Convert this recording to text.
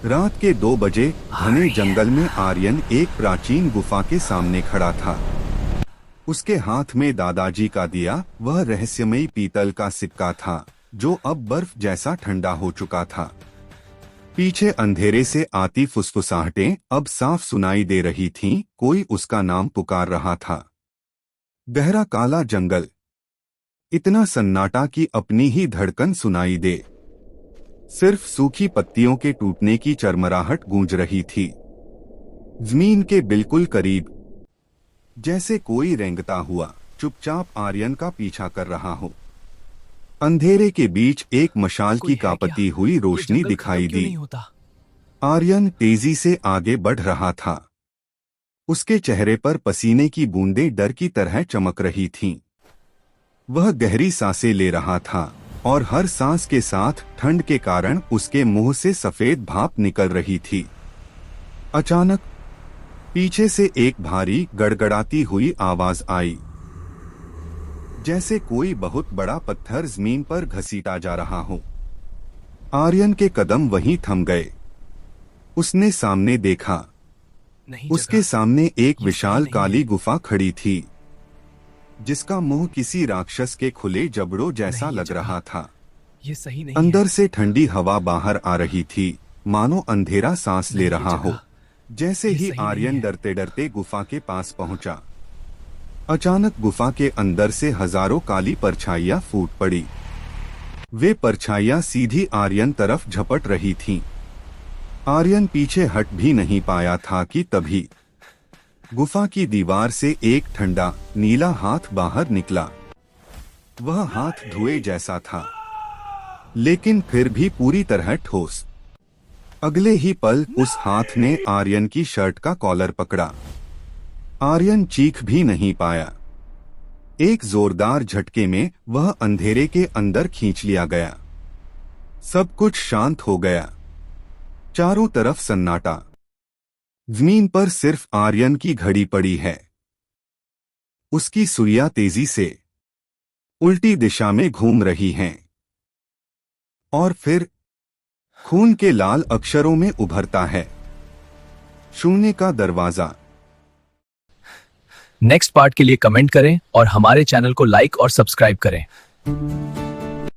रात के 2 बजे घने जंगल में आर्यन एक प्राचीन गुफा के सामने खड़ा था। उसके हाथ में दादाजी का दिया वह रहस्यमयी पीतल का सिक्का था जो अब बर्फ जैसा ठंडा हो चुका था। पीछे अंधेरे से आती फुसफुसाहटें अब साफ सुनाई दे रही थीं, कोई उसका नाम पुकार रहा था। गहरा काला जंगल, इतना सन्नाटा कि अपनी ही धड़कन सुनाई दे। सिर्फ सूखी पत्तियों के टूटने की चरमराहट गूंज रही थी। जमीन के बिल्कुल करीब, जैसे कोई रेंगता हुआ चुपचाप आर्यन का पीछा कर रहा हो। अंधेरे के बीच एक मशाल की कापती हुई रोशनी दिखाई दी। आर्यन तेजी से आगे बढ़ रहा था। उसके चेहरे पर पसीने की बूंदें डर की तरह चमक रही थीं। वह गहरी सांसें ले रहा था और हर सांस के साथ ठंड के कारण उसके मुंह से सफेद भाप निकल रही थी। अचानक पीछे से एक भारी गड़गड़ाती हुई आवाज आई, जैसे कोई बहुत बड़ा पत्थर जमीन पर घसीटा जा रहा हो। आर्यन के कदम वहीं थम गए। उसने सामने देखा। उसके सामने एक विशाल काली गुफा खड़ी थी, जिसका मुंह किसी राक्षस के खुले जबड़ों जैसा लग रहा था। ये सही नहीं अंदर से ठंडी हवा बाहर आ रही थी, मानो अंधेरा सांस ले रहा हो। जैसे ही आर्यन डरते डरते गुफा के पास पहुंचा, अचानक गुफा के अंदर से हजारों काली परछाइयां फूट पड़ी। वे परछाइयां सीधी आर्यन तरफ झपट रही थीं। आर्यन पीछे हट भी नहीं पाया था कि तभी गुफा की दीवार से एक ठंडा नीला हाथ बाहर निकला। वह हाथ धुएं जैसा था, लेकिन फिर भी पूरी तरह ठोस। अगले ही पल उस हाथ ने आर्यन की शर्ट का कॉलर पकड़ा। आर्यन चीख भी नहीं पाया। एक जोरदार झटके में वह अंधेरे के अंदर खींच लिया गया। सब कुछ शांत हो गया। चारों तरफ सन्नाटा। जमीन पर सिर्फ आर्यन की घड़ी पड़ी है। उसकी सुइयां तेजी से उल्टी दिशा में घूम रही हैं। और फिर खून के लाल अक्षरों में उभरता है, शून्य का दरवाजा। नेक्स्ट पार्ट के लिए कमेंट करें और हमारे चैनल को लाइक और सब्सक्राइब करें।